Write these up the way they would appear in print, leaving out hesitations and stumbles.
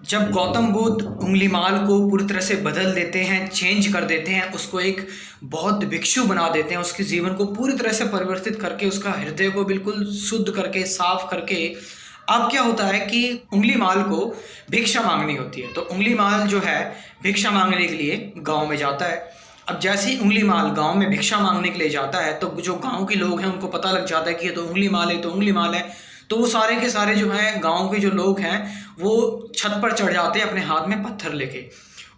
जब गौतम बुद्ध उंगलीमाल को पूरी तरह से बदल देते हैं, चेंज कर देते हैं, उसको एक बौद्ध भिक्षु बना देते हैं, उसके जीवन को पूरी तरह से परिवर्तित करके, उसका हृदय को बिल्कुल शुद्ध करके, साफ करके, अब क्या होता है कि उंगलीमाल को भिक्षा मांगनी होती है। तो उंगलीमाल जो है भिक्षा मांगने के लिए गांव में जाता है। अब जैसे ही उंगलीमाल गांव में भिक्षा मांगने के लिए जाता है तो जो गांव के लोग हैं उनको पता लग जाता है कि ये तो उंगलीमाल है, तो उंगलीमाल है। तो वो सारे के सारे जो हैं गांव के जो लोग हैं वो छत पर चढ़ जाते हैं अपने हाथ में पत्थर लेके,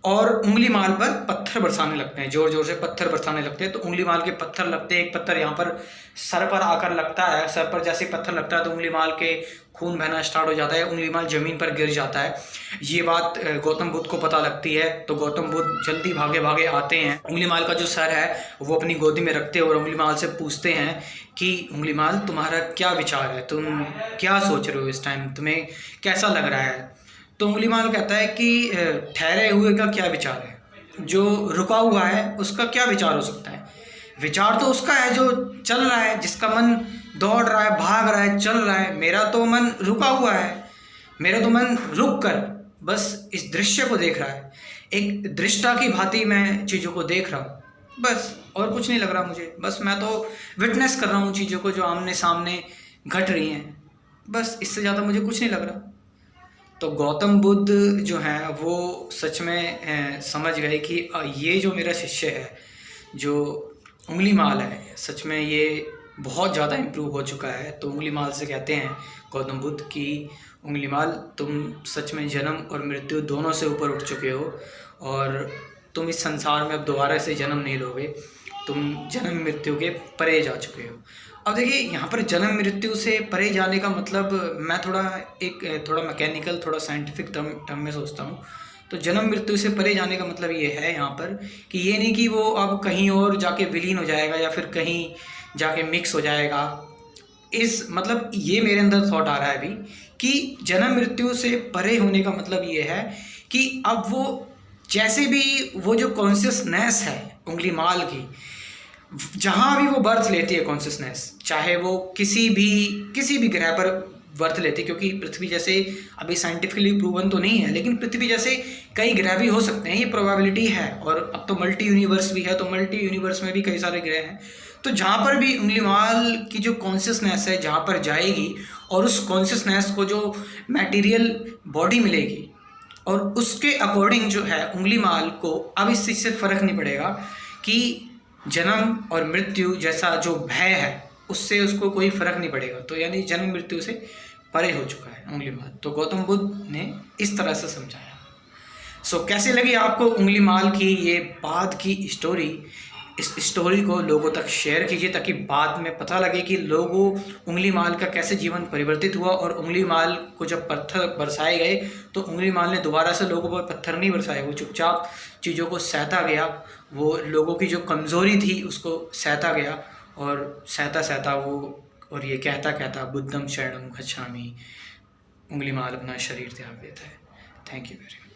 और उंगलीमाल पर पत्थर बरसाने लगते हैं, जोर जोर से पत्थर बरसाने लगते हैं। तो उंगलीमाल के पत्थर लगते हैं, एक पत्थर यहाँ पर सर पर आकर लगता है। सर पर जैसे पत्थर लगता है तो उंगलीमाल के खून बहना स्टार्ट हो जाता है, उंगलीमाल जमीन पर गिर जाता है। ये बात गौतम बुद्ध को पता लगती है। तो गौतम बुद्ध जल्दी भागे भागे आते हैं, उंगलीमाल का जो सर है वो अपनी गोदी में रखते हैं और उंगलीमाल से पूछते हैं कि उंगलीमाल तुम्हारा क्या विचार है, तुम क्या सोच रहे हो इस टाइम, तुम्हें कैसा लग रहा है। तो उंगलीमाल कहता है कि ठहरे हुए का क्या विचार है, जो रुका हुआ है उसका क्या विचार हो सकता है। विचार तो उसका है जो चल रहा है, जिसका मन दौड़ रहा है, भाग रहा है, चल रहा है। मेरा तो मन रुका हुआ है, मेरा तो मन रुक कर बस इस दृश्य को देख रहा है, एक दृष्टा की भांति मैं चीज़ों को देख रहा हूँ, बस और कुछ नहीं लग रहा मुझे। बस मैं तो विटनेस कर रहा हूँ चीज़ों को जो आमने सामने घट रही हैं, बस इससे ज़्यादा मुझे कुछ नहीं लग रहा। तो गौतम बुद्ध जो हैं वो सच में समझ गए कि ये जो मेरा शिष्य है, जो उंगलीमाल है, सच में ये बहुत ज़्यादा इम्प्रूव हो चुका है। तो उंगलीमाल से कहते हैं गौतम बुद्ध कि उंगलीमाल तुम सच में जन्म और मृत्यु दोनों से ऊपर उठ चुके हो, और तुम इस संसार में अब दोबारा से जन्म नहीं लोगे, तुम जन्म मृत्यु के परे जा चुके हो। अब देखिए यहाँ पर जन्म मृत्यु से परे जाने का मतलब मैं थोड़ा मैकेनिकल, थोड़ा साइंटिफिक टर्म में सोचता हूँ। तो जन्म मृत्यु से परे जाने का मतलब ये है यहाँ पर कि ये नहीं कि वो अब कहीं और जाके विलीन हो जाएगा या फिर कहीं जाके मिक्स हो जाएगा। इस मतलब ये मेरे अंदर थॉट आ रहा है अभी कि जन्म मृत्यु से परे होने का मतलब ये है कि अब वो जैसे भी वो जो कॉन्शियसनेस है उंगलीमाल की, जहाँ भी वो बर्थ लेती है कॉन्शियसनेस, चाहे वो किसी भी ग्रह पर बर्थ लेती है, क्योंकि पृथ्वी जैसे अभी साइंटिफिकली प्रूवन तो नहीं है, लेकिन पृथ्वी जैसे कई ग्रह भी हो सकते हैं, ये प्रोबेबिलिटी है। और अब तो मल्टी यूनिवर्स भी है, तो मल्टी यूनिवर्स में भी कई सारे ग्रह हैं। तो जहाँ पर भी उंगलीमाल की जो कॉन्शियसनेस है जहाँ पर जाएगी, और उस कॉन्शियसनेस को जो मटेरियल बॉडी मिलेगी, और उसके अकॉर्डिंग जो है उंगलीमाल को अब इस चीज़ से फ़र्क नहीं पड़ेगा कि जन्म और मृत्यु जैसा जो भय है उससे उसको कोई फ़र्क नहीं पड़ेगा। तो यानी जन्म मृत्यु से परे हो चुका है उंगलीमाल। तो गौतम बुद्ध ने इस तरह से समझाया। सो कैसे लगी आपको उंगलीमाल की ये बाद की स्टोरी। इस स्टोरी को लोगों तक शेयर कीजिए ताकि बाद में पता लगे कि लोगों उंगलीमाल का कैसे जीवन परिवर्तित हुआ, और उंगलीमाल को जब पत्थर बरसाए गए तो उंगलीमाल ने दोबारा से लोगों पर पत्थर नहीं बरसाए, वो चुपचाप चीज़ों को सहता गया, वो लोगों की जो कमज़ोरी थी उसको सहता गया, और सहता सहता वो, और ये कहता कहता बुद्धम शरणम गच्छामि, उंगलीमाल अपना शरीर त्याग देता है। Thank you very much.